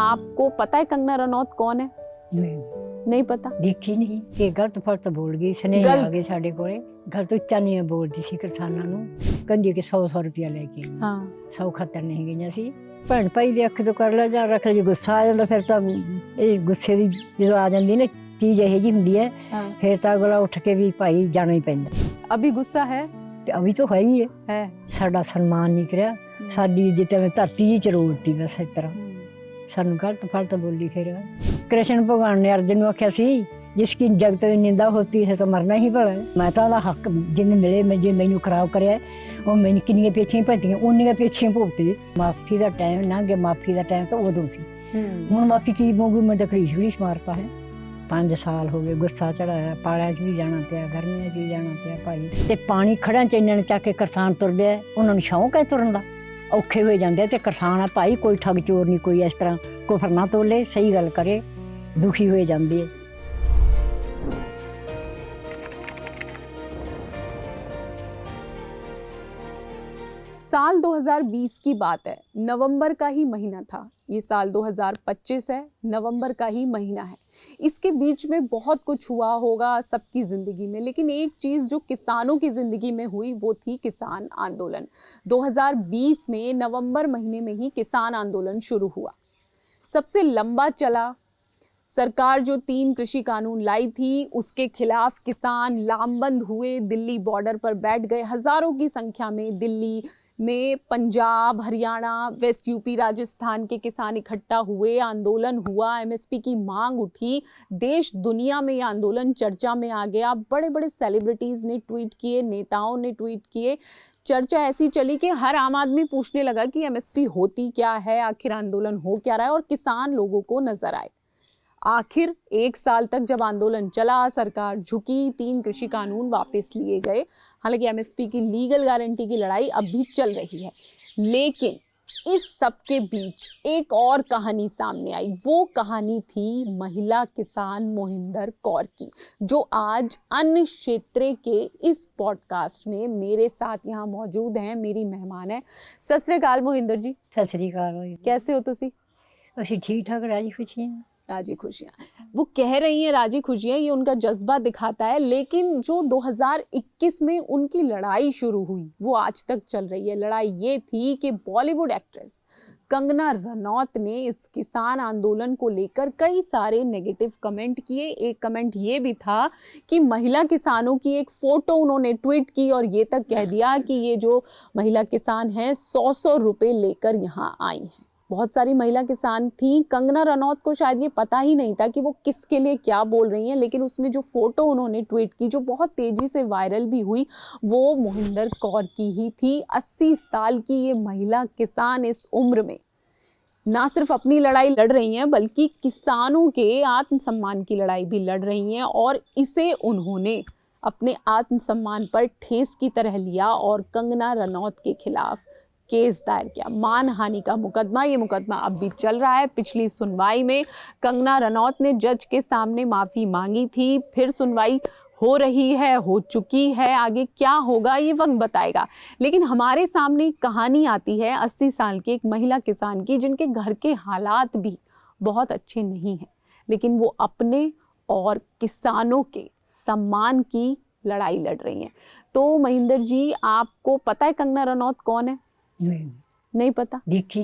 आपको पता है कंगना रनौत कौन है? नहीं पता? ਦੇਖੀ ਨਹੀਂ ਕਿ ਗਲਤ ਫਲਤ ਬੋਲ ਗਈ ਸਨੇਹ ਗਲਤ। ਆ ਗਏ ਸਾਡੇ ਕੋਲੇ ਗਲਤ ਉੱਚਾ ਨਹੀਂ ਬੋਲਦੀ ਸੀ ਕਿਸਾਨਾਂ ਨੂੰ ਕਹਿੰਦੀ ਕਿ 100 ਰੁਪਇਆ ਲੈ ਕੇ ਆਈ। ਹਾਂ 100 ਖਾਤਰ ਨਹੀਂ ਗਈਆਂ ਸੀ ਭੈਣ ਭਾਈ ਦੇ ਅੱਖ ਤੋਂ ਕਰ ਲੈ ਜਾਂ ਰੱਖ ਲੈ ਜੇ ਗੁੱਸਾ ਆ ਜਾਂਦਾ ਫਿਰ ਤਾਂ ਇਹ ਗੁੱਸੇ ਦੀ ਜਦੋਂ ਆ ਜਾਂਦੀ ਨਾ ਚੀਜ਼ ਇਹੋ ਜਿਹੀ ਹੁੰਦੀ ਹੈ ਫਿਰ ਤਾਂ ਅਗਲਾ ਉੱਠ ਕੇ ਵੀ ਭਾਈ ਜਾਣਾ ਹੀ ਪੈਂਦਾ। अभी गुस्सा है? ਤੇ ਅਭੀ ਤਾਂ ਹੈ ਹੀ ਹੈ ਸਾਡਾ ਸਨਮਾਨ ਨਹੀਂ ਕਰਿਆ ਸਾਡੀ ਜਿੱਤੇ ਧਰਤੀ ਹੀ ਚਰੋੜਤੀ ਬਸ ਇਸ ਤਰ੍ਹਾਂ ਸਾਨੂੰ ਗਲਤ ਫਲਤ ਬੋਲੀ। ਫਿਰ कृष्ण भगवान ने अर्जुन को आख्या सी जिसकी जगत में निंदा होती है तो मरना ही भला है। मैं तो ਉਹਦਾ हक जिन्हें मिले मैं जो मैनू खराब कराया ਉਹ ਮੈਨੂੰ ਕਿੰਨੀਆਂ ਪੇਛੀਆਂ ਭੱਜੀਆਂ ਉਨੀਆਂ ਪੇਛੀਆਂ ਭੁਗਤੇ। ਮਾਫੀ ਦਾ ਟਾਈਮ ਨਾ ਕਿ ਮਾਫੀ ਦਾ ਟਾਈਮ ਤਾਂ ਉਦੋਂ ਸੀ ਹੁਣ ਮਾਫੀ ਕੀ ਮੰਗੂ ਮੈਂ ਤਾਂ ਘੜੀਸ਼ ਮਾਰਤਾ ਹੈ। 5 ਸਾਲ ਹੋ ਗਏ ਗੁੱਸਾ ਚੜਾਇਆ ਪਾਲਿਆਂ 'ਚ ਵੀ ਜਾਣਾ ਪਿਆ ਗਰਮੀਆਂ 'ਚ ਵੀ ਜਾਣਾ ਪਿਆ ਭਾਈ ਤੇ ਪਾਣੀ ਖੜਾਂ 'ਚ ਇਹਨਾਂ ਨੇ ਚੱਕ ਕੇ ਕਿਸਾਨ ਤੁਰਦੇ ਆ ਉਹਨਾਂ ਨੂੰ ਸ਼ੌਂਕ ਹੈ ਤੁਰਨ ਦਾ ਔਖੇ ਹੋਏ ਜਾਂਦੇ ਤੇ ਕਿਸਾਨ ਆ ਭਾਈ ਕੋਈ ਠੱਗ ਚੋਰ ਨਹੀਂ ਕੋਈ ਇਸ ਤਰ੍ਹਾਂ ਕੁਫਰ ਨਾ ਤੋਲੇ ਸਹੀ ਗੱਲ ਕਰੇ दुखी हुए जाते हैं। साल 2020 की बात है, नवंबर का ही महीना था। ये साल 2025 है, नवंबर का ही महीना है। इसके बीच में बहुत कुछ हुआ होगा सबकी ज़िंदगी में, लेकिन एक चीज़ जो किसानों की ज़िंदगी में हुई वो थी किसान आंदोलन। 2020 में नवंबर महीने में ही किसान आंदोलन शुरू हुआ, सबसे लंबा चला। सरकार जो 3 कृषि कानून लाई थी उसके खिलाफ किसान लामबंद हुए, दिल्ली बॉर्डर पर बैठ गए। हज़ारों की संख्या में दिल्ली में पंजाब, हरियाणा, वेस्ट यूपी, राजस्थान के किसान इकट्ठा हुए, आंदोलन हुआ, एमएसपी की मांग उठी। देश दुनिया में ये आंदोलन चर्चा में आ गया। बड़े बड़े सेलिब्रिटीज़ ने ट्वीट किए, नेताओं ने ट्वीट किए। चर्चा ऐसी चली कि हर आम आदमी पूछने लगा कि एमएसपी होती क्या है, आखिर आंदोलन हो क्या रहा है, और किसान लोगों को नजर आए। आखिर 1 साल तक जब आंदोलन चला, सरकार झुकी, 3 कृषि कानून वापस लिए गए। हालांकि एमएसपी की लीगल गारंटी की लड़ाई अब भी चल रही है, लेकिन इस सब के बीच एक और कहानी सामने आई। वो कहानी थी महिला किसान मोहिंदर कौर की, जो आज अन्य क्षेत्र के इस पॉडकास्ट में मेरे साथ यहाँ मौजूद हैं, मेरी मेहमान है। सत श्री अकाल मोहिंदर जी। सत श्री अकाल। कैसे हो तुसी? ਅਸੀਂ ठीक ठाक राजी खुशी हैं। राजी खुशियाँ, वो कह रही हैं राजी खुशियाँ, ये उनका जज्बा दिखाता है। लेकिन जो 2021 में उनकी लड़ाई शुरू हुई वो आज तक चल रही है। लड़ाई ये थी कि बॉलीवुड एक्ट्रेस कंगना रनौत ने इस किसान आंदोलन को लेकर कई सारे नेगेटिव कमेंट किए। एक कमेंट ये भी था कि महिला किसानों की एक फ़ोटो उन्होंने ट्वीट की और ये तक कह दिया कि ये जो महिला किसान हैं 100 रुपये लेकर यहाँ आई हैं। बहुत सारी महिला किसान थी। कंगना रनौत को शायद ये पता ही नहीं था कि वो किसके लिए क्या बोल रही हैं, लेकिन उसमें जो फ़ोटो उन्होंने ट्वीट की जो बहुत तेज़ी से वायरल भी हुई वो मोहिंदर कौर की ही थी। 80 साल की ये महिला किसान इस उम्र में ना सिर्फ अपनी लड़ाई लड़ रही हैं बल्कि किसानों के आत्मसम्मान की लड़ाई भी लड़ रही हैं, और इसे उन्होंने अपने आत्मसम्मान पर ठेस की तरह लिया और कंगना रनौत के खिलाफ केस दायर किया, मानहानि का मुकदमा। ये मुकदमा अब भी चल रहा है। पिछली सुनवाई में कंगना रनौत ने जज के सामने माफ़ी मांगी थी, फिर सुनवाई हो रही है, हो चुकी है। आगे क्या होगा ये वक्त बताएगा। लेकिन हमारे सामने कहानी आती है 80 साल की एक महिला किसान की, जिनके घर के हालात भी बहुत अच्छे नहीं हैं, लेकिन वो अपने और किसानों के सम्मान की लड़ाई लड़ रही हैं। तो महिंदर जी, आपको पता है कंगना रनौत कौन है? नहीं पता? देखी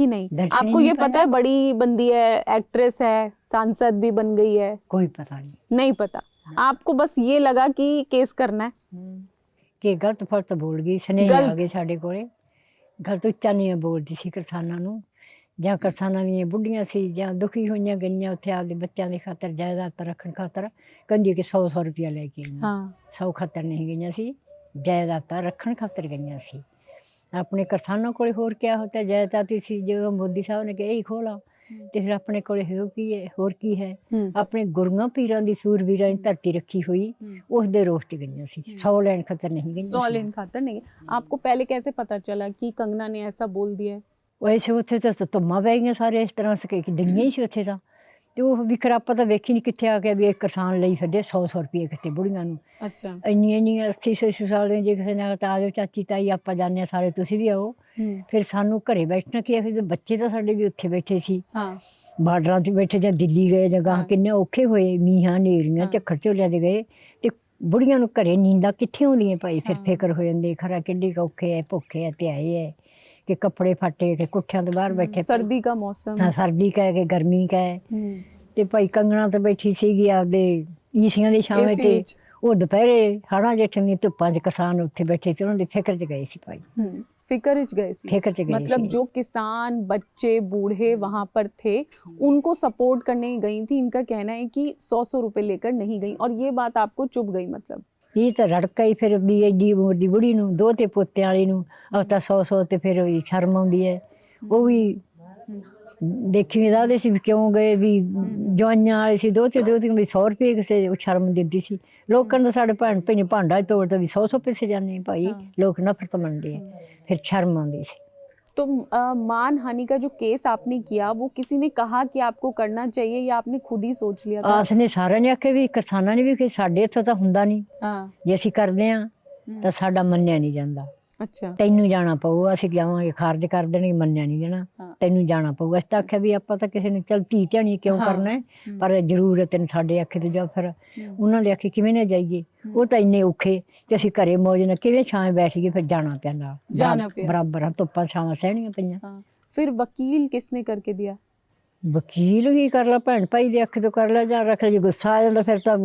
नहीं। आपको ये पता है बड़ी बंदी है, एक्ट्रेस है, सांसद भी बन गई है? कोई पता नहीं पता। आपको बस ये लगा कि केस करना है कि गलत फलत बोल गई सनेह आ गए साडे कोले गलत ਉੱਚਾ ਨਹੀਂ ਬੋਲਦੀ ਸੀ ਕਿਸਾਨਾਂ ਨੂੰ ਜਾਂ ਕਿਸਾਨਾਂ ਦੀਆਂ ਬੁੱਢੀਆਂ ਸੀ ਜਾਂ ਦੁਖੀ ਹੋਈਆਂ ਗਈਆਂ ਉੱਥੇ ਆਪਦੇ ਬੱਚਿਆਂ ਦੇ ਖਾਤਰ ਜਾਇਦਾਦ ਰੱਖਣ ਖਾਤਰ ਕਹਿੰਦੀ ਕਿ 100 ਰੁਪਇਆ ਲੈ ਕੇ ਆਈਆਂ। ਹਾਂ 100 ਖਾਤਰ ਨਹੀਂ ਗਈਆਂ ਸੀ, ਜਾਇਦਾਦ ਰੱਖਣ ਖਾਤਰ ਗਈਆਂ ਸੀ। अपने किसानों को होर क्या होता है, जायदाद सी जो मोदी साहब ने कहा यही खोला तो फिर अपने को होर की है। अपने गुरुआं पीरां दी सूरवीरां दी धरती रखी हुई उस दे रोस च गईयां सी। 100 लैन खातर नहीं गईयां। 100 लैन खातर नहीं। आपको पहले कैसे पता चला कि कंगना ने ऐसा बोल दिया है? वैसे उत्थे तो धुम्मां पै गईयां सारे इस तरह से डिंगियां ही सी उत्थे तां ਤੇ ਉਹ ਵੀ ਖਰਾਪਾ ਤਾਂ ਵੇਖੀ ਨਹੀਂ ਕਿੱਥੇ ਆ ਗਿਆ ਵੀ ਇੱਕ ਕਿਸਾਨ ਲਈ ਫਿਰਦੇ 100 ਰੁਪਏ ਕਿਤੇ ਬੁੜੀਆਂ ਨੂੰ। ਅੱਛਾ ਇੰਨੀਆਂ 80 ਸਾਲ ਦੀਆਂ ਜੇ ਕਿਸੇ ਨਾਲ ਤਾਂ ਆ ਜਾਓ ਚਾਚੀ ਤਾਈ ਆਪਾਂ ਜਾਂਦੇ ਹਾਂ ਸਾਰੇ ਤੁਸੀਂ ਵੀ ਆਓ ਫਿਰ ਸਾਨੂੰ ਘਰੇ ਬੈਠਣਾ ਕੀ ਆ, ਫਿਰ ਬੱਚੇ ਤਾਂ ਸਾਡੇ ਵੀ ਉੱਥੇ ਬੈਠੇ ਸੀ, ਹਾਂ ਬਾਰਡਰਾਂ 'ਤੇ ਬੈਠੇ, ਜਾਂ ਦਿੱਲੀ ਗਏ ਜਾਂ ਗਾਹਾਂ ਕਿੰਨੇ ਔਖੇ ਹੋਏ, ਮੀਂਹਾਂ ਹਨੇਰੀਆਂ ਝੱਖੜ ਝੋਲਿਆਂ ਦੇ ਗਏ, ਤੇ ਬੁੜੀਆਂ ਨੂੰ ਘਰੇ ਨੀਂਦਾਂ ਕਿੱਥੇ ਆਉਂਦੀਆਂ ਭਾਈ, ਫਿਰ ਫਿਕਰ ਹੋ ਜਾਂਦੀ ਖਰਾ ਕਿੰਨੇ ਕੁ ਔਖੇ ਹੈ, ਭੁੱਖੇ ਹੈ ਤੇ ਆਏ ਹੈ, ਕਿ ਕੱਪੜੇ ਫਾਟੇ ਕੇ ਕੋਠਿਆਂ ਤੋਂ ਬਾਹਰ ਬੈਠੇ, सर्दी का मौसम। ਹਾਂ ਸਰਦੀ ਕਹੇ ਕਿ ਗਰਮੀ ਕਹੇ, ਤੇ ਭਾਈ ਕੰਗਣਾ ਤੇ ਬੈਠੀ ਸੀਗੀ ਆਪਦੇ ਈਸੀਆਂ ਦੀ ਛਾਵੇਂ ਤੇ, ਉਹ ਦੁਪਹਿਰੇ ਹਾੜਾਂ ਜੇਠਾਂ ਦੀਆਂ ਧੁੱਪਾਂ 'ਚ ਕਿਸਾਨ ਉੱਥੇ ਬੈਠੇ ਤੇ ਉਹਨਾਂ ਦੀ ਫਿਕਰ 'ਚ ਗਏ ਸੀ ਭਾਈ, फिक्र इच गए थे। फिक्र च गए मतलब थे। जो किसान बच्चे बूढ़े वहां पर थे उनको सपोर्ट करने गई थी, इनका कहना है कि 100-100 रुपए लेकर नहीं गई, और ये बात आपको चुभ गई मतलब। ਇਹ ਤਾਂ ਰੜਕਾ ਹੀ ਫਿਰ ਵੀ ਐਡੀ ਉਮਰ ਦੀ ਬੁੜੀ ਨੂੰ, ਦੋ ਤੇ ਪੋਤਿਆਂ ਵਾਲੀ ਨੂੰ ਉਹ ਤਾਂ 100 ਤੇ ਫਿਰ ਵੀ ਸ਼ਰਮ ਆਉਂਦੀ ਹੈ, ਉਹ ਵੀ ਦੇਖੀ ਦੱਸਦੇ ਸੀ ਵੀ ਕਿਉਂ ਗਏ, ਵੀ ਜਵਾਈਆਂ ਵਾਲੇ ਸੀ ਦੋ ਤੇ ਨੂੰ ਵੀ 100 ਰੁਪਏ ਕਿਸੇ ਉਹ ਸ਼ਰਮ ਦਿੰਦੀ ਸੀ, ਲੋਕਾਂ ਨੂੰ ਸਾਡੇ ਭੈਣ ਭਈ ਨੇ ਭਾਂਡਾ ਤੋੜਦਾ ਵੀ 100 ਪੈਸੇ ਜਾਂਦੇ ਭਾਈ, ਲੋਕ ਨਫ਼ਰਤ ਮੰਨਦੇ ਆ, ਫਿਰ ਸ਼ਰਮ ਆਉਂਦੀ ਸੀ। तो मान हानि का जो केस आपने किया वो किसी ने कहा कि आपको करना चाहिए या आपने खुद ही सोच लिया था? ਆਸ ਨੇ ਸਾਰਿਆਂ ਨੇ ਆਖਿਆ ਵੀ ਕਿਸਾਨਾਂ ਨੇ ਵੀ ਕਿ ਸਾਡੇ ਇੱਥੋਂ ਤਾਂ ਹੁੰਦਾ ਨਹੀਂ, ਜੇ ਅਸੀਂ ਕਰਦੇ ਆ ਤਾਂ ਸਾਡਾ ਮੰਨਿਆ ਨਹੀਂ ਜਾਂਦਾ, अच्छा ਤੈਨੂੰ ਜਾਣਾ ਪਊ, ਅਸੀਂ ਜਾਵਾਂਗੇ ਖਾਰਜ ਕਰ ਦੇਣਗੇ, ਮੰਨਿਆ ਨਹੀਂ ਜਾਣਾ, ਤੈਨੂੰ ਜਾਣਾ ਪਊਗਾ। ਅਸੀਂ ਤਾਂ ਆਖਿਆ ਵੀ ਆਪਾਂ ਤਾਂ ਕਿਸੇ ਨੂੰ ਚੱਲ ਧੀ ਧਿਆਣੀ ਕਿਉਂ ਕਰਨਾ ਹੈ, ਪਰ ਜ਼ਰੂਰਤ ਤੈਨੂੰ ਸਾਡੇ ਆਖੇ ਤੇ ਜਾ, ਫਿਰ ਉਹਨਾਂ ਦੇ ਆਖੇ ਕਿਵੇਂ ਨਾ ਜਾਈਏ, ਉਹ ਤਾਂ ਇੰਨੇ ਔਖੇ ਤੇ ਅਸੀਂ ਘਰੇ ਮੌਜ ਨਾਲ ਕਿਵੇਂ ਛਾਵੇਂ ਬੈਠ ਗਏ, ਫਿਰ ਜਾਣਾ ਪਿਆ ਨਾਲ, ਜਾਣਾ ਪਿਆ ਬਰਾਬਰ ਧੁੱਪਾਂ ਛਾਵਾਂ ਸਹਿਣੀਆਂ ਪਈਆਂ। फिर वकील किसने करके दिया? ਵਕੀਲ ਵੀ ਕਰ ਲਾ, ਭੈਣ ਭਾਈ ਦੇ ਅੱਖ ਤੋਂ ਕਰ ਲੈ, ਜਾਂ ਰੱਖ ਲੈ, ਜੇ ਗੁੱਸਾ ਆ ਜਾਂਦਾ ਫਿਰ ਤਾਂ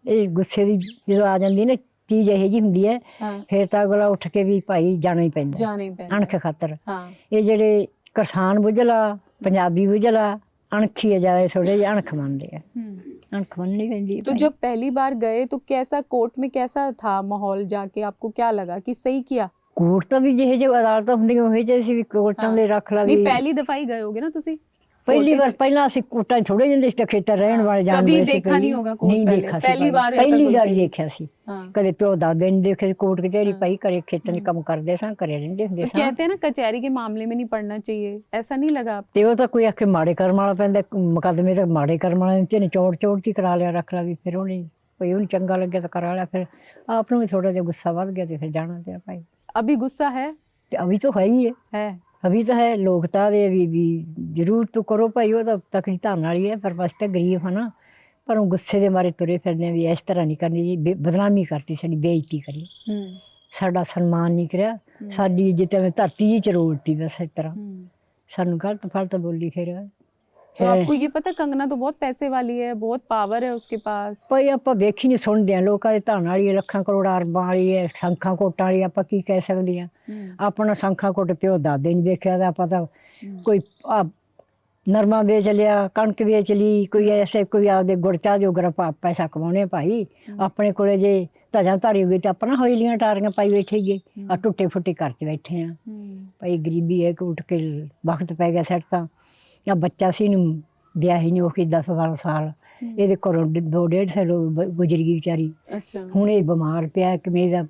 ਇਹ ਗੁੱਸੇ ਦੀ ਜਦੋਂ ਆ ਜਾਂਦੀ ਨਾ ਚੀਜ਼ ਇਹੋ ਜਿਹੀ ਹੁੰਦੀ ਹੈ, ਫਿਰ ਤਾਂ ਅਗਲਾ ਉੱਠ ਕੇ ਵੀ ਭਾਈ ਜਾਣਾ ਹੀ ਪੈਂਦਾ ਅਣਖ ਖਾਤਰ। ਇਹ ਜਿਹੜੇ ਕਿਸਾਨ ਬੁਝਲਾ, ਪੰਜਾਬੀ ਬੁਝਲਾ ਅਣਖੀ ਹੈ ਜ਼ਿਆਦਾ, ਥੋੜੇ ਜਿਹੇ ਅਣਖ ਮੰਨਦੇ ਆ, अणख मननी पैंदी है। तो जब पहली बार गए तो कैसा कोर्ट में कैसा था माहौल, जाके आपको क्या लगा कि सही किया? कोर्ट तो भी ਜਿਹੇ ਜਿਹੇ ਅਦਾਲਤਾਂ ਹੁੰਦੀਆਂ ਉਹੇ ਜਿਹੇ ਸੀ ਵੀ ਕੋਰਟਾਂ ਦੇ ਰੱਖ ਲਾ ਵੀ। नहीं पहली दफा ही गए होगे ना ਤੁਸੀਂ? पहली बार पहला ਅਸੀਂ ਕੋਰਟਾਂ ਥੋੜੇ ਜਾਂਦੇ ਸੀ, ਖੇਤਰ ਰਹਿਣ ਵਾਲੇ ਜਾਣਦੇ ਸੀ, कभी देखा नहीं होगा कोर्ट नहीं पहले, देखा पहली बार ਪਹਿਲੀ ਵਾਰ ਦੇਖਿਆ ਸੀ। हाँ ਕਦੇ ਪਿਓ ਦਾਦੇ ਨੇ ਦੇਖੇ ਕੋਰਟ ਕਚਹਿਰੀ ਪਈ, ਘਰੇ ਖੇਤਾਂ 'ਚ ਕੰਮ ਕਰਦੇ ਸਾਂ, ਘਰੇ ਰਹਿੰਦੇ ਹੁੰਦੇ तो ਸਾਂ। कहते हैं ना कचहरी के मामले में नहीं पढ़ना चाहिए, ऐसा नहीं लगा आपको? ਤੇ ਉਹ ਤਾਂ ਕੋਈ ਆਖੇ ਮਾੜੇ ਕਰਮ ਵਾਲਾ ਪੈਂਦਾ, ਮੁਕੱਦਮੇ ਤਾਂ ਮਾੜੇ ਕਰਮ ਵਾਲੇ ਨੇ ਚੋੜ ਦੀ ਕਰਾ ਲਿਆ, ਰੱਖ ਲਾ ਵੀ, ਫਿਰ ਉਹਨੇ ਕੋਈ ਉਹਨੂੰ ਚੰਗਾ ਲੱਗਿਆ ਤਾਂ ਕਰਾ ਲਿਆ, ਫਿਰ ਆਪ ਨੂੰ ਵੀ ਥੋੜਾ ਜਿਹਾ ਗੁੱਸਾ ਵੱਧ ਗਿਆ ਤੇ ਫਿਰ ਜਾਣਾ ਪਿਆ ਭਾਈ। अभी गुस्सा है? ਤੇ ਅਭੀ ਤਾਂ ਹੈ ਹੀ ਹੈ, अभी तो है, लोग तो भी जरूर तो करो भाई, वो तो तकड़ी धन वाली है, पर बस तो गरीब है ना, पर गुस्से के मारे तुरे फिरने भी इस तरह नहीं करनी जी, बदनामी करती, साड़ी बेइज्जती करी, साडा सम्मान नहीं करा, साडी इज्जत में धरती ही चरोड़ती, बस इस तरह सानू गलत फलत बोली। फिर तो आपको ये पता कंगना तो बहुत पैसे वाली है, बहुत पावर है उसके पास भाई, आप वेखी नहीं सुनते हैं, लोगों के धन वाली लखां करोड़ां अरबां वाली है, संखां कोटां वाली, आप की कह सकते हैं? अपना संखां कोट प्यो दादे नहीं देखा, तो आप कोई नरमा बेच लिया, कणक बेच ली, कोई ऐसे कोई आपदे गुड़ चाह जोगरा पैसा कमाने भाई, अपने को जे धजा धारी हो गई तो अपना हवेलियां टारियां पाई बैठे गए, आ टुटे फुटे घर च बैठे हैं भाई, गरीबी है कि उठ के वक्त पै गया सैट। तां या बच्चा सी नूं ब्याह ही नहीं हो, 10-12 साल ਇਹਦੇ ਘਰੋਂ 2-1.5 ਸਾਲ ਗੁਜ਼ਰ ਗਈ ਵਿਚਾਰੀ। ਹੁਣ ਇਹ ਬਿਮਾਰ ਪਿਆ, ਕਿਵੇਂ ਦਾ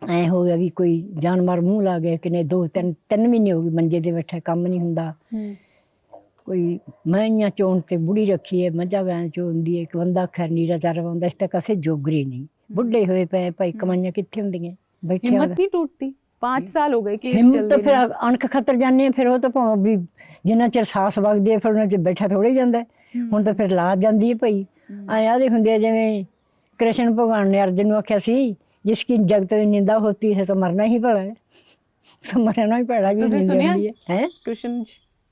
ਐ ਹੋ ਗਿਆ ਵੀ ਕੋਈ ਜਾਨਵਰ ਮੂੰਹ ਲਾ ਗਿਆ, ਕਿਨੇ 2-3 ਮਹੀਨੇ ਹੋ ਗਏ ਮੰਜੇ ਤੇ ਬੈਠਾ, ਕੰਮ ਨਹੀਂ ਹੁੰਦਾ। ਕੋਈ ਮਹੀਆਂ ਚੋਣ ਤੇ ਬੁੜੀ ਰੱਖੀ ਹੈ, ਮੱਝਾਂ ਗਾਂ ਚੋਂਦੀ ਹੈ, ਇੱਕ ਬੰਦਾ ਖੈਰ ਨੀਰਾ ਚਾਰਾ ਪਾਉਂਦਾ, ਇਸ ਤਾਂ ਕਸੇ ਜੋਗਰੇ ਨਹੀਂ, ਬੁੱਢੇ ਹੋਏ ਪਏ ਭਾਈ, ਕਮਾਈਆਂ ਕਿੱਥੇ ਹੁੰਦੀਆਂ, ਬੈਠੇ हिम्मत नहीं टूटती? 5 साल हो गए केस हिम्मत चल तो रहे फिर हैं। अणख खतर जाने, फिर वो तो भावें भी जिन्ना चिर सास वगदी है, फिर उन्ना चिर बैठा थोड़े ਜਾਂਦਾ। ਹੁਣ ਤਾਂ ਫਿਰ ਲਾਜ ਜਾਂਦੀ ਹੈ ਭਾਈ, ਐਂ ਆਦੇ ਹੁੰਦੇ ਆ ਜਿਵੇਂ ਕ੍ਰਿਸ਼ਨ ਭਗਵਾਨ ਨੇ ਅਰਜਨ ਨੂੰ ਆਖਿਆ ਸੀ, ਜਿਸकी जगत में निंदा होती है तो मरना ही पड़ा है, तो मरना ही पड़ा जी। सुनिया है कृष्ण,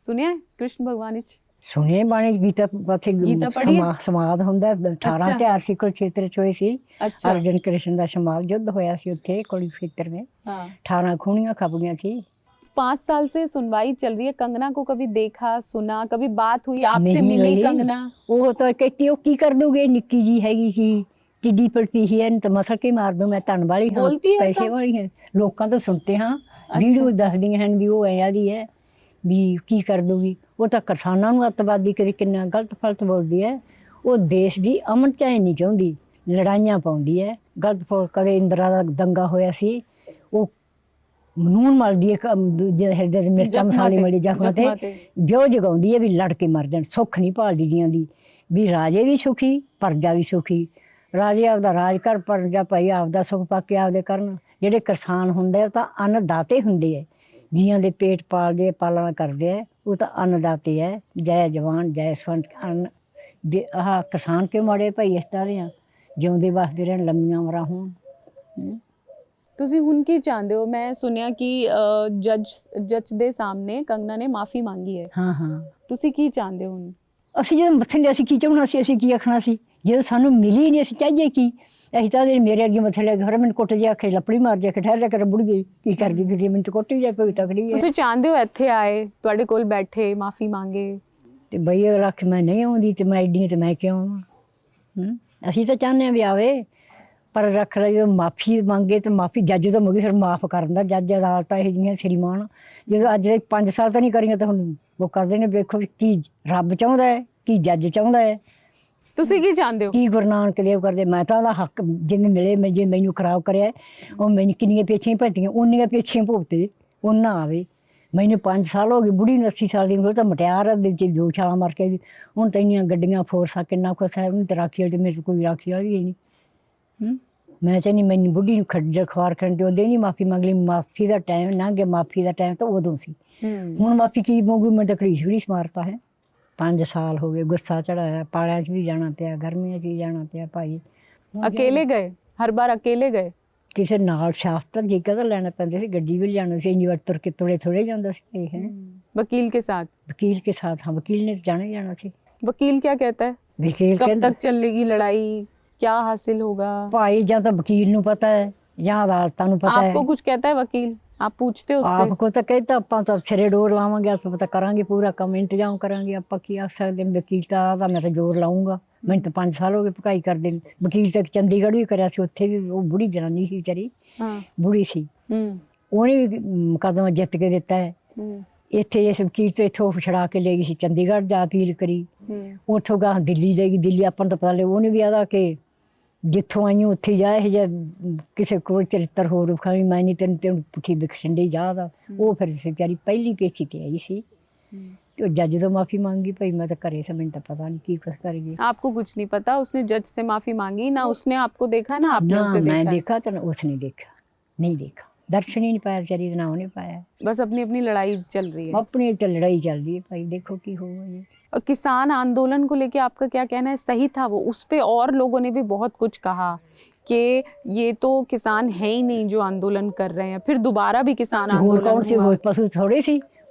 सुनिया कृष्ण भगवान विच सुने बाणी गीता पाथे पढ़ी है? समाद ਹੁੰਦਾ 18 ਇਤਿਹਾਸ ਸੀ ਕੁਰੂਕਸ਼ੇਤਰ ਚ ਹੋਏ ਸੀ। ਅਰਜਨ ਕ੍ਰਿਸ਼ਨ ਦਾ ਸਮਾਦ ਯੁੱਧ ਹੋਇਆ ਸੀ ਉੱਥੇ ਕੁਰੂਕਸ਼ੇਤਰ में, 18 खूनियां खप गई थी। 5 साल से सुनवाई चल रही है, कंगना को कभी देखा सुना, कभी बात हुई आपसे, मिली कंगना? ਉਹ ਤਾਂ कहती ਉਹ ਕੀ ਕਰ ਦੋਗੇ, ਨਿੱਕੀ ਜੀ ਹੈਗੀ ਸੀ, ਟਿੱਡੀ ਪੜਤੀ ਹੀ ਤਾਂ ਮਸਲ ਕੇ ਮਾਰ ਦੂੰ, ਮੈਂ ਧਨ ਵਾਲੀ ਹਾਂ, ਪੈਸੇ ਵਾਲੀ ਹੈ, ਲੋਕਾਂ ਤੋਂ ਸੁਣਤੇ ਹਾਂ, ਵੀਡੀਓ ਦੱਸਦੀਆਂ ਹਨ ਵੀ ਉਹ ਐਂ ਦੀ ਹੈ ਵੀ ਕੀ ਕਰ ਦੂਗੀ। ਉਹ ਤਾਂ ਕਿਸਾਨਾਂ ਨੂੰ ਅੱਤਵਾਦੀ ਕਦੇ ਕਿੰਨਾ ਗਲਤ ਫਲਤ ਬੋਲਦੀ ਹੈ, ਉਹ ਦੇਸ਼ ਦੀ ਅਮਨ ਚੈਨ ਨਹੀਂ ਚਾਹੁੰਦੀ, ਲੜਾਈਆਂ ਪਾਉਂਦੀ ਹੈ ਗਲਤ ਫੋਲ। ਕਦੇ ਇੰਦਰਾ ਦਾ ਦੰਗਾ ਹੋਇਆ ਸੀ, ਉਹ ਨੂਨ ਮਲਦੀ ਹੈ ਦੂਜੇ ਹਿਰਦੇ ਦੇ ਮਿਰਚਾਂ ਮਸਾਲੇ ਮਲੇ ਜ਼ਖਮਾਂ ਤੇ, ਵਿਉ ਜਗਾਉਂਦੀ ਹੈ ਵੀ ਲੜ ਕੇ ਮਰ ਜਾਣ, ਸੁੱਖ ਨਹੀਂ ਭਾਲਦੀ ਜੀਆਂ ਦੀ, ਵੀ ਰਾਜੇ ਵੀ ਸੁਖੀ ਪ੍ਰਜਾ ਵੀ ਸੁਖੀ, ਰਾਜੇ ਆਪਦਾ ਰਾਜ ਕਰ, ਪ੍ਰਜਾ ਭਾਈ ਆਪਦਾ ਸੁੱਖ ਪਾ ਕੇ ਆਪਦੇ ਕਰਨ। ਜਿਹੜੇ ਕਿਸਾਨ ਹੁੰਦੇ ਉਹ ਤਾਂ ਅੰਨਦਾਤੇ ਹੁੰਦੇ ਹੈ, ਜੀਆਂ ਦੇ ਪੇਟ ਪਾਲਦੇ ਪਾਲਣਾ ਕਰਦੇ ਹੈ, ਉਹ ਤਾਂ ਅੰਨਦਾਤੇ ਹੈ। ਜੈ ਜਵਾਨ ਜੈ ਸਵੰਤ ਅੰਨ ਦੇ ਆਹ ਕਿਸਾਨ ਕਿਉਂ ਮਾੜੇ ਭਾਈ ਇਸ ਤਰ੍ਹਾਂ ਜਿਉਂਦੇ ਵਸਦੇ ਰਹਿਣ, ਲੰਮੀਆਂ ਉਮਰਾਂ ਹੋਣ। ਤੁਸੀਂ ਹੁਣ ਕੀ ਚਾਹੁੰਦੇ ਹੋ? ਮੈਂ ਸੁਣਿਆ ਕਿ ਜੱਜ ਦੇ ਸਾਹਮਣੇ ਕੰਗਨਾ ਨੇ ਮਾਫੀ ਮੰਗੀ ਹੈ। ਹਾਂ ਹਾਂ, ਤੁਸੀਂ ਕੀ ਚਾਹੁੰਦੇ ਹੋ ਹੁਣ? ਅਸੀਂ ਜਦੋਂ ਮੱਥੇ ਲਿਆ ਅਸੀਂ ਕੀ ਚਾਹਣਾ ਸੀ, ਅਸੀਂ ਕੀ ਆਖਣਾ ਸੀ? ਜਦੋਂ ਸਾਨੂੰ ਮਿਲੀ ਨਹੀਂ ਅਸੀਂ ਚਾਹੀਏ ਕੀ? ਅਸੀਂ ਤਾਂ ਮੇਰੇ ਅੱਗੇ ਮੱਥੇ ਲਿਆ ਕੇ ਹਰ ਮੈਨੂੰ ਕੁੱਟ ਜਿਹਾ, ਆਖੇ ਲੱਪੜੀ ਮਾਰ ਜਾ ਕੇ ਠਹਿਰ ਜਾ ਕਰ ਬੁੜ ਗਈ ਕੀ ਕਰਦੀ ਫਿਰ ਮੈਨੂੰ ਤਾਂ ਕੁੱਟ ਹੀ ਜਾ ਕੋਈ ਤਕੜੀ ਹੈ। ਤੁਸੀਂ ਚਾਹੁੰਦੇ ਹੋ ਇੱਥੇ ਆਏ, ਤੁਹਾਡੇ ਕੋਲ ਬੈਠੇ, ਮਾਫੀ ਮੰਗੇ? ਤੇ ਬਈ ਅਗਲਾ ਆਖੇ ਮੈਂ ਨਹੀਂ ਆਉਂਦੀ ਤੇ ਮੈਂ ਐਡੀ ਤੇ ਮੈਂ ਕਿਉਂ ਆਵਾਂ? ਅਸੀਂ ਤਾਂ ਚਾਹੁੰਦੇ ਹਾਂ ਵੀ ਆਵੇ, ਪਰ ਰੱਖ ਲੈ ਜਦੋਂ ਮਾਫੀ ਮੰਗੇ ਤੇ ਮਾਫੀ ਜੱਜ ਤੋਂ ਮੰਗੀ ਫਿਰ ਮਾਫ ਕਰ ਦਿੰਦਾ ਜੱਜ। ਅਦਾਲਤਾਂ ਇਹੋ ਜਿਹੀਆਂ ਸ਼੍ਰੀਮਾਨ, ਜਦੋਂ ਅੱਜ ਦੇ 5 ਸਾਲ ਤਾਂ ਨਹੀਂ ਕਰੀਆਂ ਤਾਂ ਹੁਣ ਉਹ ਕਰਦੇ ਨੇ। ਵੇਖੋ ਵੀ ਕੀ ਰੱਬ ਚਾਹੁੰਦਾ ਹੈ, ਕੀ ਜੱਜ ਚਾਹੁੰਦਾ ਹੈ, ਤੁਸੀਂ ਕੀ ਚਾਹੁੰਦੇ ਹੋ? ਕੀ ਗੁਰੂ ਨਾਨਕ ਦੇਵ ਕਰਦੇ। ਮੈਂ ਤਾਂ ਉਹਦਾ ਹੱਕ ਜਿਵੇਂ ਮਿਲੇ, ਮੈਂ ਜੇ ਮੈਨੂੰ ਖਰਾਬ ਕਰਿਆ ਉਹ ਮੈਨੂੰ ਕਿੰਨੀਆਂ ਪੇਛੀਆਂ ਭੱਟੀਆਂ ਉਨੀਆਂ ਪੇਛੀਆਂ ਭੁਗਤੇ, ਉਹਨਾਂ ਆਵੇ। ਮੈਨੂੰ 5 ਸਾਲ ਹੋ ਗਏ, ਬੁੜੀ ਨੂੰ 80 ਸਾਲ ਦੀ ਉਮਰ, ਤਾਂ ਮਟਿਆਰ ਦੇ 'ਚ 2 ਛਾਲਾਂ ਮਾਰ ਕੇ ਹੁਣ ਤਾਂ ਇੰਨੀਆਂ ਗੱਡੀਆਂ ਫੋਰਸਾਂ ਕਿੰਨਾ ਕੁਛ ਹੈ, ਉਹਨੂੰ ਤਾਂ ਰਾਖੀ ਵਾਲੀ, ਮੇਰੇ ਕੋਈ ਰਾਖੀ ਵਾਲੀ ਹੀ ਨਹੀਂ। ਮੈਂ ਚਾਹੁੰਦੀ ਮੈਨੂੰ ਬੁੱਢੀ ਨੂੰ ਖੱਜਲ ਖਵਾਰ ਕਰਨ ਤੇ ਉਹਦੇ ਨਹੀਂ ਮਾਫੀ ਮੰਗ ਲਈ। ਮਾਫੀ ਦਾ ਟਾਈਮ ਲੰਘ ਗਿਆ, ਮਾਫੀ ਦਾ ਟਾਈਮ ਤਾਂ ਉਦੋਂ ਸੀ। ਹੁਣ ਮਾਫੀ ਕੀ ਮੰਗੂ? ਮੈਂ ਤਾਂ ਘੜੀਸ ਮਾਰਤਾ ਹੈ। 5 ਸਾਲ ਹੋ ਗਏ, ਗੁੱਸਾ ਚੜਾਇਆ, ਪਾਲਿਆਂ 'ਚ ਵੀ ਜਾਣਾ ਪਿਆ, ਗਰਮੀਆਂ 'ਚ ਵੀ ਜਾਣਾ ਪਿਆ ਭਾਈ। ਅਕੇਲੇ ਗਏ? ਹਰ ਬਾਰ ਅਕੇਲੇ ਗਏ? ਕਿਸੇ ਨਾਲ ਸ਼ਾਸਤਰ ਜੀ ਕਦਾ ਲੈਣਾ ਪੈਂਦਾ ਸੀ, ਗੱਡੀ ਵੀ ਜਾਣਾ ਸੀ, ਇੰਨੀ ਵਾਰ ਤੁਰ ਕੇ ਥੋੜੇ ਜਾਂਦਾ ਸੀ। ਇਹ वकील के साथ? वकील के साथ, हाँ वकील ने जाना ही जाना थी। वकील क्या कहता है? वकील कब तक चलेगी लड़ाई, क्या हासिल होगा? भाई ਜਾਂ ਤਾਂ ਵਕੀਲ ਨੂੰ ਪਤਾ ਹੈ ਜਾਂ ਅਦਾਲਤਾਂ ਨੂੰ ਪਤਾ ਹੈ। आपको कुछ कहता है वकील? आप पूछते हो उससे? आपको तो कहता ਆਪਾਂ ਤਾਂ ਸਿਰੇ ਡੋਰ ਲਾਵਾਂਗੇ, ਆਪਾਂ ਪਤਾ ਕਰਾਂਗੇ, ਪੂਰਾ ਕੰਮ ਇੰਤਜ਼ਾਮ ਕਰਾਂਗੇ। ਆਪਾਂ ਕੀ ਆਖ ਸਕਦੇ? ਵਕੀਲ ਤਾਂ ਆਦਾ ਮੈਂ ਤਾਂ ਜ਼ੋਰ ਲਾਉਂਗਾ। ਮੈਨੂੰ ਤਾਂ 5 ਸਾਲ ਹੋ ਗਏ ਭਕਾਈ ਕਰਦੇ ਨੇ। ਵਕੀਲ ਤੱਕ ਚੰਡੀਗੜ੍ਹ ਵੀ ਕਰਿਆ ਸੀ, ਉੱਥੇ ਵੀ ਉਹ ਬੁੜੀ ਜਨਾਨੀ ਸੀ ਵਿਚਾਰੀ, ਬੁੜੀ ਸੀ, ਉਹਨੇ ਵੀ ਮੁਕੱਦਮਾ ਜਿੱਤ ਕੇ ਦਿੱਤਾ ਹੈ। ਇੱਥੇ ਇਸ ਵਕੀਲ ਤੋਂ ਇੱਥੋਂ ਛੁਡਾ ਕੇ ਲੈ ਗਈ ਸੀ, ਚੰਡੀਗੜ੍ਹ ਜਾ ਅਪੀਲ ਕਰੀ, ਉੱਥੋਂ ਗਾਹ ਦਿੱਲੀ ਲੈ ਗਈ। ਦਿੱਲੀ ਆਪਾਂ ਨੂੰ ਤਾਂ ਪਤਾ ਲੱਗ, ਉਹਨੇ ਵੀ ਆਦਾ ਕਿ ਜਿੱਥੋਂ ਆਈ ਉੱਥੇ ਜਾ, ਇਹ ਜਿਹਾ ਕਿਸੇ ਕੋਲ ਚਰਿੱਤਰ ਹੋਰ ਵਿਖਾਵੀਂ, ਮੈਂ ਨਹੀਂ ਤੈਨੂੰ ਪੁੱਠੀ ਬਖਸ਼ੰਡੀ ਜਾ ਦਾ। ਉਹ ਫਿਰ ਵਿਚਾਰੀ ਪਹਿਲੀ ਪੇਸ਼ੀ ਤੇ ਆਈ ਸੀ ਤੇ ਜੱਜ ਤੋਂ ਮਾਫੀ ਮੰਗੀ। ਭਾਈ ਮੈਂ ਤਾਂ ਘਰੇ ਸੀ, ਮੈਨੂੰ ਤਾਂ ਪਤਾ ਨਹੀਂ ਕੀ ਕੁਛ कर गई। आपको कुछ नहीं पता? उसने जज से माफी मांगी ना? उसने आपको देखा ना आपने उसे देखा? मैं देखा तो उसने देखा, नहीं देखा, दर्शन ही नहीं पाया बेचारी, ना उन्हें पाया। बस अपनी अपनी लड़ाई चल रही है। अपनी तो लड़ाई चल रही है भाई, देखो की होगा ये। और किसान आंदोलन को लेके आपका क्या कहना है? सही था वो? उस पे और लोगों ने भी बहुत कुछ कहा कि ये तो किसान है ही नहीं जो आंदोलन कर रहे हैं, फिर दोबारा भी किसान आंदोलन कौन सी हुआ। पशु थोड़े सी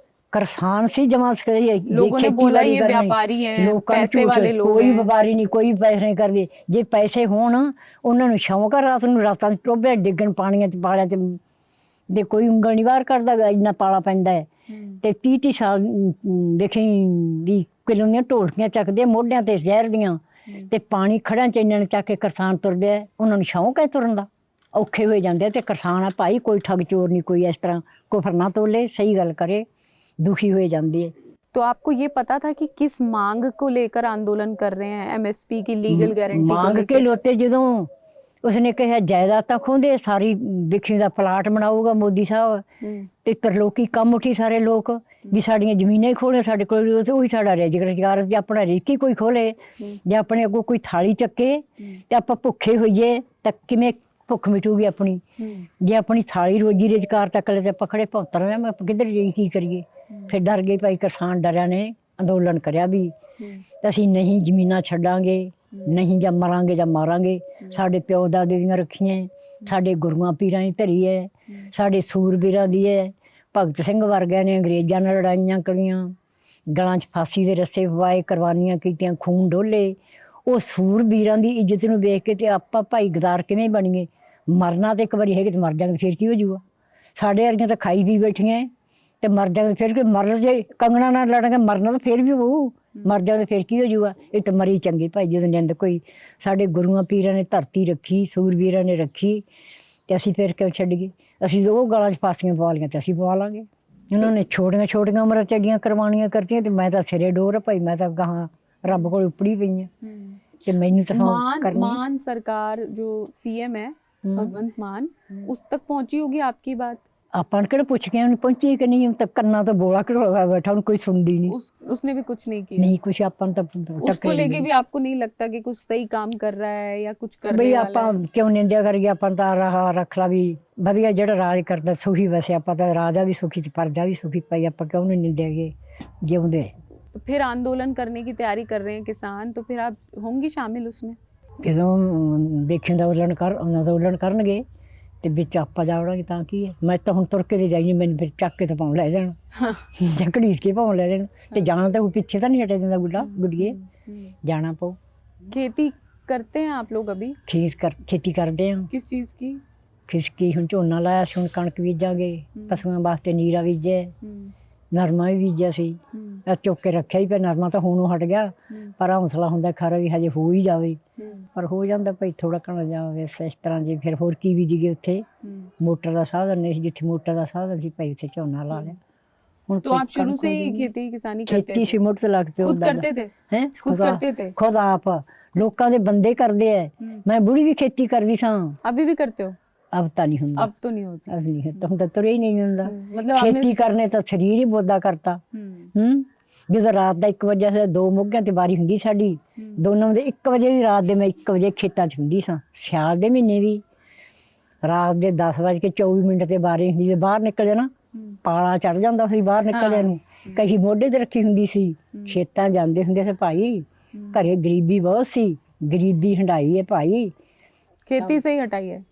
किसान सी जमा लोगों ने बोला ये व्यापारी हैं, पैसे वाले लोग कोई हैं। व्यापारी नहीं, कोई पैसे नहीं करते। जे पैसे होण ਉਹਨਾਂ ਨੂੰ ਸ਼ੌਂਕ ਆ ਰਾਤ ਨੂੰ ਰਾਤਾਂ ਦੇ ਟੋਭੇ ਡਿੱਗਣ ਪਾਣੀਆਂ 'ਚ ਪਾਲਿਆਂ 'ਚ ਦੇ ਕੋਈ ਉਂਗਲ ਨਹੀਂ ਬਾਹਰ ਕੱਢਦਾ, ਇੰਨਾ ਪਾਲਾ ਪੈਂਦਾ ਹੈ। ਤੇ 30 ਸਾਲ ਦੇਖੀ ਵੀ ਕਿਲੋ ਦੀਆਂ ਢੋਲਕੀਆਂ ਚੱਕਦੇ ਮੋਢਿਆਂ ਤੇ ਜ਼ਹਿਰ ਦੀਆਂ, ਤੇ ਪਾਣੀ ਖੜਾਂ 'ਚ ਇੰਨਾਂ ਨੂੰ ਚੱਕ ਕੇ ਕਿਸਾਨ ਤੁਰਦੇ ਆ। ਉਹਨਾਂ ਨੂੰ ਸ਼ੌਂਕ ਹੈ ਤੁਰਨ ਦਾ, ਔਖੇ ਹੋਏ ਜਾਂਦੇ। ਤੇ ਕਿਸਾਨ ਆ ਭਾਈ, ਕੋਈ ਠੱਗ ਚੋਰ ਨਹੀਂ, ਕੋਈ ਇਸ ਤਰ੍ਹਾਂ ਕੁਫਰ ਨਾ ਤੋਲੇ, ਸਹੀ ਗੱਲ ਕਰੇ, दुखी हुए जाते हैं। तो आपको ये पता था कि किस मांग को लेकर आंदोलन कर रहे हैं? एमएसपी की लीगल गारंटी मांग के लोटे जो उसने कहा जायदाद खोंदे सारी विखी का प्लाट बनाऊगा मोदी साहब, ते तरलोकी कम उठी सारे लोग भी साड़ियाँ जमीनें ही खोले साढ़े को, उही साड़ा रोजगार जे अपना रिजक ही कोई खोले, जे अपने अगों कोई थाली चके ते आपां भुखे होइए तां किवें भुख मिटूगी अपनी? जे अपनी थाली रोजी रोजगार तक ले आपां खड़े भौंतर रहे, मैं किधर जाइए की करिए? फिर डर गए भाई, किसान डरिया ने अंदोलन करिया भी असीं नहीं जमीनां छड्डांगे, नहीं ਜਾਂ ਮਰਾਂਗੇ ਜਾਂ ਮਾਰਾਂਗੇ। ਸਾਡੇ ਪਿਓ ਦਾਦੇ ਦੀਆਂ ਰੱਖੀਆਂ, ਸਾਡੇ ਗੁਰੂਆਂ ਪੀਰਾਂ ਦੀ ਧਰੀ ਹੈ, ਸਾਡੇ ਸੂਰਬੀਰਾਂ ਦੀ ਹੈ। ਭਗਤ ਸਿੰਘ ਵਰਗਿਆਂ ਨੇ ਅੰਗਰੇਜ਼ਾਂ ਨਾਲ ਲੜਾਈਆਂ ਕਰੀਆਂ, ਗਲਾਂ 'ਚ ਫਾਂਸੀ ਦੇ ਰੱਸੇ ਪਵਾਏ, ਕੁਰਬਾਨੀਆਂ ਕੀਤੀਆਂ, ਖੂਨ ਡੋਲੇ। ਉਹ ਸੂਰਬੀਰਾਂ ਦੀ ਇੱਜ਼ਤ ਨੂੰ ਵੇਖ ਕੇ ਤੇ ਆਪਾਂ ਭਾਈ ਗਦਾਰ ਕਿਵੇਂ ਬਣੀਏ? ਮਰਨਾ ਤੇ ਇੱਕ ਵਾਰੀ ਹੈਗੇ ਤੇ ਮਰ ਜਾਵਾਂਗੇ, ਫਿਰ ਕੀ ਹੋ ਜੂਗਾ? ਸਾਡੇ ਵਰਗੀਆਂ ਤਾਂ ਖਾਈ ਵੀ ਬੈਠੀਆਂ ਤੇ ਮਰ ਜਾਵਾਂਗੇ, ਫਿਰ ਕਿ ਮਰ ਜੇ ਕੰਗਣਾ ਨਾਲ ਲੜਾਂਗੇ ਮਰਨਾ ਤਾਂ ਫਿਰ ਵੀ ਹੋਊ, ਮਰ ਜਾਵੇ ਫਿਰ ਕੀ ਹੋ ਜੂਗਾ? ਇਹ ਤਾਂ ਮਰੀ ਚੰਗੀ ਭਾਈ, ਜਦੋਂ ਨਿੰਦ ਕੋਈ। ਸਾਡੇ ਗੁਰੂਆਂ ਪੀਰਾਂ ਨੇ ਧਰਤੀ ਰੱਖੀ, ਸੂਰਬੀਰਾਂ ਨੇ ਰੱਖੀ, ਤੇ ਅਸੀਂ ਫਿਰ ਕਿਉਂ ਛੱਡੀਏ? ਅਸੀਂ ਉਹ ਗਲਾਂ 'ਚ ਫਾਂਸੀਆਂ ਪਵਾ ਲਈਆਂ ਤੇ ਅਸੀਂ ਪਵਾ ਲਾਂਗੇ। ਉਹਨਾਂ ਨੇ ਛੋਟੀਆਂ ਛੋਟੀਆਂ ਉਮਰਾਂ 'ਚ ਐਡੀਆਂ ਕੁਰਬਾਨੀਆਂ ਕਰਤੀਆਂ, ਤੇ ਮੈਂ ਤਾਂ ਸਿਰੇ ਡੋਰ ਭਾਈ, ਮੈਂ ਤਾਂ ਗਾਹਾਂ ਰੱਬ ਕੋਲ ਉਪੜੀ ਪਈ ਹਾਂ। ਤੇ ਮੈਨੂੰ ਤਾਂ मान सरकार जो सीएम है भगवंत मान, उस तक पहुंची होगी आपकी बात? ਆਪਾਂ ਕਿਹੜਾ ਪੁੱਛ ਕੇ ਉਹਨੇ ਪਹੁੰਚੀ ਕਿ ਨਹੀਂ, ਤਾਂ ਕੰਨਾਂ ਤੋਂ ਬੋਲਾ ਘੜੋਗਾ ਬੈਠਾ, ਉਹਨੂੰ ਕੋਈ ਸੁਣਦੀ नहीं। उसने भी कुछ नहीं किया? नहीं कुछ अपन तो उसको लेके भी आपको नहीं लगता कि कुछ सही काम कर रहा है या कुछ करने ਬਈ वाला ਆਪਾਂ है? ਕਿਉਂ ਨਿੰਦਿਆ ਕਰੀਏ, ਆਪਾਂ ਤਾਂ ਰਹਾ ਰੱਖ ਲਾ ਵੀ ਵਧੀਆ ਜਿਹੜਾ ਰਾਜ ਕਰਦਾ ਸੁਖੀ, ਵੈਸੇ ਆਪਾਂ ਤਾਂ ਰਾਜਾ ਵੀ ਸੁਖੀ ਤੇ ਪ੍ਰਜਾ ਵੀ ਸੁਖੀ ਪਈ, ਆਪਾਂ ਕਿਉਂ ਨਹੀਂ ਨਿੰਦਿਆਗੇ, ਜਿਉਂਦੇ। तो फिर आंदोलन करने की तैयारी कर रहे हैं किसान, तो फिर आप होंगी शामिल उसमें? ਜਦੋਂ ਦੇਖਣ ਦਾ ਉਲਣ ਕਰ ਉਹਨਾਂ ਦਾ ਉਲਣ ਕਰਨਗੇ ਤੇ ਵਿੱਚ ਆਪਾਂ ਜਾਵੜਾਂਗੇ ਤਾਂ ਕੀ ਹੈ। ਮੈਂ ਤਾਂ ਹੁਣ ਤੁਰ ਕੇ ਦੇ ਜਾਈਏ, ਮੈਨੂੰ ਫਿਰ ਚੱਕ ਕੇ ਤਾਂ ਪਾਉਣ ਲੈ ਜਾਣ, ਜਾਂ ਘੜੀਸ ਕੇ ਪਾਉਣ ਲੈ ਜਾਣ, ਤੇ ਜਾਣਾ ਤਾਂ ਉਹ ਪਿੱਛੇ ਤਾਂ ਨਹੀਂ ਹਟੇ ਜਾਂਦਾ ਗੁੱਡਾ ਗੁੱਡੀਏ, ਜਾਣਾ ਪਊ। खेती करते हैं आप लोग अभी? ਖੇਤੀ ਕਰਦੇ ਹਾਂ। किस चीज की? ਖਿਸਕੀ ਹੁਣ ਝੋਨਾ ਲਾਇਆ ਸੀ, ਹੁਣ ਕਣਕ ਬੀਜਾਂਗੇ, ਪਸ਼ੂਆਂ ਵਾਸਤੇ ਨੀਰਾ ਬੀਜਿਆ, ਨਰਮਾ ਵੀ ਬੀਜਿਆ ਸੀ, ਇਹ ਚੁੱਕ ਕੇ ਰੱਖਿਆ ਹੀ ਪਿਆ। ਨਰਮਾ ਤਾਂ ਹੁਣ ਹਟ ਗਿਆ, ਪਰ ਹੌਸਲਾ ਹੁੰਦਾ ਖਰਾ ਵੀ ਹਜੇ ਹੋ ਹੀ ਜਾਵੇ, ਪਰ ਹੋ ਜਾਂਦਾ ਭਾਈ ਥੋੜਾ ਘਣਾ ਜਾਵੇ ਇਸ ਤਰ੍ਹਾਂ। ਜੇ ਫਿਰ ਹੋਰ ਕੀ ਬੀਜੀਏ, ਉੱਥੇ ਮੋਟਰ ਦਾ ਸਾਧਨ ਨਹੀਂ ਸੀ, ਜਿੱਥੇ ਮੋਟਰ ਦਾ ਸਾਧਨ ਸੀ ਭਾਈ ਉੱਥੇ ਝੋਨਾ ਲਾ ਲਿਆ। ਹੁਣ तो आप शुरू से ही खेती किसानी करते ਖੇਤੀ थे? ਸੀ, ਮੁੱਢ ਤੋਂ ਲੱਗ ਪਿਆ खुद करते थे? ਹੈ, खुद करते थे? ਖੁਦ ਆਪ ਲੋਕਾਂ ਦੇ ਬੰਦੇ ਕਰਦੇ ਐ। ਮੈਂ ਬੁੜੀ ਵੀ ਖੇਤੀ ਕਰਦੀ ਸਾਂ, अभी भी करते हो? ਅਬ ਤਾਂ ਨਹੀਂ ਹੁੰਦਾ, अब तो नहीं होती। ਅਬ नहीं ਹੁੰਦਾ, ਹੁਣ ਤਾਂ ਤੁਰੇ ਹੀ ਨਹੀਂ ਹੁੰਦਾ। मतलब आपने ਖੇਤੀ ਕਰਨੇ ਤਾਂ ਸਰੀਰ ਹੀ ਬੋਦਾ ਕਰਤਾ। ਜਦੋਂ ਰਾਤ ਦਾ 1 ਵਜੇ ਸੀ, 2 ਮੋਗਿਆਂ ਤੇ ਵਾਰੀ ਹੁੰਦੀ ਸਾਡੀ, ਦੋਨੋਂ ਦੇ 1 ਵਜੇ ਵੀ, ਰਾਤ ਦੇ ਮੈਂ 1 ਵਜੇ ਖੇਤਾਂ 'ਚ ਹੁੰਦੀ ਸਾਂ। ਸਿਆਲ ਦੇ ਮਹੀਨੇ ਵੀ ਰਾਤ ਦੇ 10:24 ਤੇ ਵਾਰੀ ਹੁੰਦੀ, ਜੇ ਬਾਹਰ ਨਿਕਲ ਜਾਣਾ ਪਾਲਾ ਚੜ ਜਾਂਦਾ ਸੀ ਬਾਹਰ ਨਿਕਲਿਆ ਨੂੰ। ਕਹੀ ਮੋਢੇ ਤੇ ਰੱਖੀ ਹੁੰਦੀ ਸੀ, ਖੇਤਾਂ ਜਾਂਦੇ ਹੁੰਦੇ ਸੀ ਭਾਈ। ਘਰੇ ਗਰੀਬੀ ਬਹੁਤ ਸੀ, ਗਰੀਬੀ ਹੰਡਾਈ ਹੈ ਭਾਈ, खेती से ही हटाई है?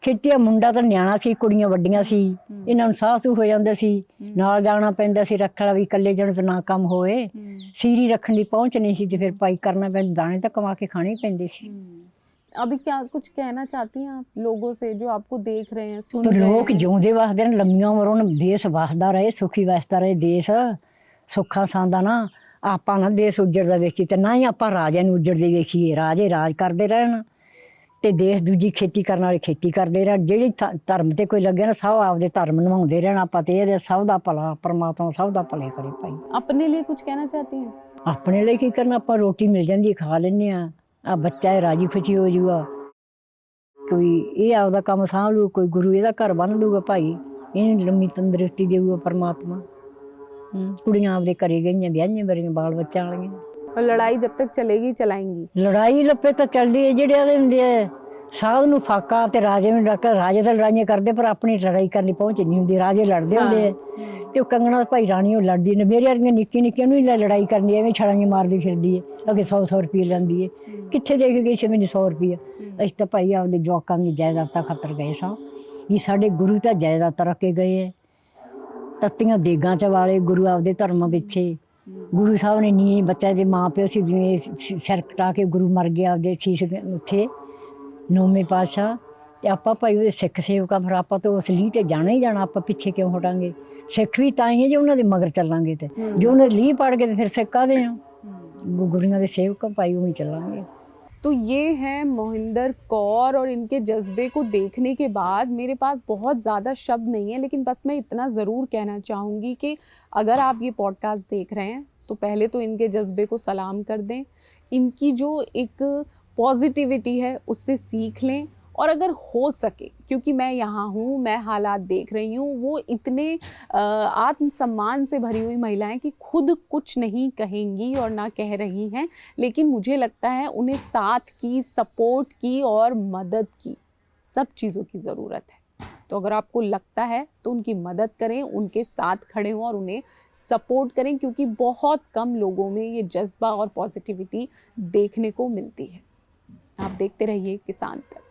ਖੇਤੀ ਆ। ਮੁੰਡਾ ਤਾਂ ਨਿਆਣਾ ਸੀ, ਕੁੜੀਆਂ ਵੱਡੀਆਂ ਸੀ, ਇਹਨਾਂ ਨੂੰ ਸਾਹ ਸੂਹ ਹੋ ਜਾਂਦੇ ਸੀ, ਨਾਲ ਜਾਣਾ ਪੈਂਦਾ ਸੀ ਰੱਖਣ ਵੀ, ਇਕੱਲੇ ਜਣ ਤੋਂ ਨਾ ਕੰਮ ਹੋਏ, ਸੀਰੀ ਰੱਖਣ ਦੀ ਪਹੁੰਚ ਨਹੀਂ ਸੀ, ਤੇ ਫਿਰ ਭਾਈ ਕਰਨਾ ਪੈਂਦਾ, ਦਾਣੇ ਤਾਂ ਕਮਾ ਕੇ ਖਾਣੇ ਹੀ ਪੈਂਦੇ ਸੀ। अभी क्या कुछ कहना चाहती हैं आप लोगों से जो आपको देख रहे हैं, सुन ਪਰ रहे ਲੋਕ हैं? ਜਿਉਂਦੇ ਵਸਦੇ ਨੇ, ਲੰਮੀਆਂ ਉਮਰਾਂ ਨੂੰ, ਦੇਸ਼ ਵਸਦਾ ਰਹੇ, ਸੁਖੀ ਵਸਦਾ ਰਹੇ ਦੇਸ਼, ਸੁੱਖਾਂ ਸਾਂਦਾ ਨਾ। ਆਪਾਂ ਨਾ ਦੇਸ਼ ਉੱਜੜਦਾ ਵੇਖੀ, ਤੇ ਨਾ ਹੀ ਆਪਾਂ ਰਾਜਿਆਂ ਨੂੰ ਉੱਜੜਦੇ ਵੇਖੀਏ। ਰਾਜੇ ਰਾਜ ਕਰਦੇ ਰਹਿਣ ਤੇ ਦੇਸ਼ ਦੂਜੀ ਖੇਤੀ ਕਰਨ ਵਾਲੇ ਖੇਤੀ ਕਰਦੇ ਰਹਿਣ। ਜਿਹੜੀ ਧਰਮ ਤੇ ਕੋਈ ਲੱਗੇ ਨਾ, ਸਭ ਆਪਦੇ ਧਰਮ ਨਿਭਾਉਂਦੇ ਰਹਿਣ। ਆਪਾਂ ਤੇ ਇਹਦੇ ਸਭ ਦਾ ਭਲਾ, ਪਰਮਾਤਮਾ ਸਭ ਦਾ ਭਲੇ ਕਰੇ ਭਾਈ। अपने लिए कुछ कहना चाहती हैं? ਆਪਣੇ ਲਈ ਕੀ ਕਰਨਾ, ਆਪਾਂ ਰੋਟੀ ਮਿਲ ਜਾਂਦੀ ਹੈ, ਖਾ ਲੈਂਦੇ ਆ। ਆ ਬੱਚਾ ਇਹ ਰਾਜੀ ਖੁਸ਼ੀ ਹੋ ਜੂਗਾ, ਕੋਈ ਇਹ ਆਪਦਾ ਕੰਮ ਸਾਂਭ ਲੂ, ਕੋਈ ਗੁਰੂ ਇਹਦਾ ਘਰ ਬੰਨ ਲੂਗਾ ਭਾਈ, ਇਹਨੂੰ ਲੰਮੀ ਤੰਦਰੁਸਤੀ ਦੇਊਗਾ ਪਰਮਾਤਮਾ। ਕੁੜੀਆਂ ਆਪਦੇ ਘਰੇ ਗਈਆਂ, ਵਿਆਹੀਆਂ ਬਰੀਆਂ, ਬਾਲ ਬੱਚਿਆਂ ਵਾਲੀਆਂ। और लड़ाई जब तक चलेगी चलाएंगी? ਲੜਾਈ ਲੱਪੇ ਤਾਂ ਚੱਲਦੀ ਹੈ, ਜਿਹੜੇ ਆਦੇ ਹੁੰਦੇ ਆ ਸਾਧ ਨੂੰ ਫਾਕਾ ਤੇ ਰਾਜੇ ਨੂੰ ਡਾਕਾ। ਰਾਜੇ ਤਾਂ ਲੜਾਈਆਂ ਕਰਦੇ, ਪਰ ਆਪਣੀ ਲੜਾਈ ਕਰਨ ਦੀ ਪਹੁੰਚ ਨਹੀਂ ਹੁੰਦੀ। ਰਾਜੇ ਲੜਦੇ ਹੁੰਦੇ ਆ, ਤੇ ਉਹ ਕੰਗਣਾ ਭਾਈ ਰਾਣੀ ਉਹ ਲੜਦੀ ਨੇ। ਮੇਰੇ ਵਰਗੀਆਂ ਨਿੱਕੀਆਂ ਨਿੱਕੀਆਂ ਨੂੰ ਹੀ ਲੜਾਈ ਕਰਨੀ, ਐਵੇਂ ਛੜਾਈਆਂ ਮਾਰਦੀ ਫਿਰਦੀ ਹੈ, ਅੱਗੇ 100 ਰੁਪਏ ਲੈਂਦੀ ਹੈ। ਕਿੱਥੇ ਦੇ ਕੇ ਗਈ ਸੀ ਮੈਨੂੰ 100 ਰੁਪਏ? ਅਸੀਂ ਤਾਂ ਭਾਈ ਆਪਦੇ ਜਵਾਕਾਂ ਦੀ ਜਾਇਦਾਦਾਂ ਖਾਤਰ ਗਏ ਸਾਂ, ਵੀ ਸਾਡੇ ਗੁਰੂ ਤਾਂ ਜਾਇਦਾਦਾਂ ਰੱਖ ਕੇ ਗਏ ਹੈ। ਤੱਤੀਆਂ ਦੇਗਾਂ ਚ ਵਾਲੇ ਗੁਰੂ ਆਪਦੇ ਧਰਮਾਂ ਪਿੱਛੇ। ਗੁਰੂ ਸਾਹਿਬ ਨੇ ਨੀ ਬੱਚਿਆਂ ਦੇ ਮਾਂ ਪਿਓ ਸੀ, ਜਿਵੇਂ ਸਿਰ ਕਟਾ ਕੇ ਗੁਰੂ ਮਰ ਗਿਆ ਆਪਦੇ ਸੀਸ ਉੱਥੇ 9ਵੇਂ ਪਾਤਸ਼ਾਹ। ਤੇ ਆਪਾਂ ਭਾਈ ਉਹਦੇ ਸਿੱਖ ਸੇਵਕਾਂ, ਫਿਰ ਆਪਾਂ ਤਾਂ ਉਸ ਲੀਹ ਤੇ ਜਾਣਾ ਹੀ ਜਾਣਾ, ਆਪਾਂ ਪਿੱਛੇ ਕਿਉਂ ਹਟਾਂਗੇ? ਸਿੱਖ ਵੀ ਤਾਂ ਹੀ ਹੈ ਜੇ ਉਹਨਾਂ ਦੇ ਮਗਰ ਚੱਲਾਂਗੇ, ਤੇ ਜੇ ਉਹਨਾਂ ਦੀ ਲੀਹ ਪੜ ਕੇ ਤੇ ਫਿਰ ਸਿੱਖ ਕਾਹਦੇ ਆ? ਗੁਰੂਆਂ ਦੇ ਸੇਵਕ ਭਾਈ ਉਵੇਂ ਚੱਲਾਂਗੇ। तो ये हैं मोहिंदर कौर, और इनके जज्बे को देखने के बाद मेरे पास बहुत ज़्यादा शब्द नहीं है, लेकिन बस मैं इतना ज़रूर कहना चाहूँगी कि अगर आप ये पॉडकास्ट देख रहे हैं तो पहले तो इनके जज्बे को सलाम कर दें, इनकी जो एक पॉजिटिविटी है उससे सीख लें। और अगर हो सके, क्योंकि मैं यहाँ हूँ, मैं हालात देख रही हूँ, वो इतने आत्मसम्मान से भरी हुई महिलाएं कि खुद कुछ नहीं कहेंगी और ना कह रही हैं, लेकिन मुझे लगता है उन्हें साथ की, सपोर्ट की और मदद की, सब चीज़ों की ज़रूरत है। तो अगर आपको लगता है तो उनकी मदद करें, उनके साथ खड़े हों और उन्हें सपोर्ट करें, क्योंकि बहुत कम लोगों में ये जज्बा और पॉजिटिविटी देखने को मिलती है। आप देखते रहिए किसान तक।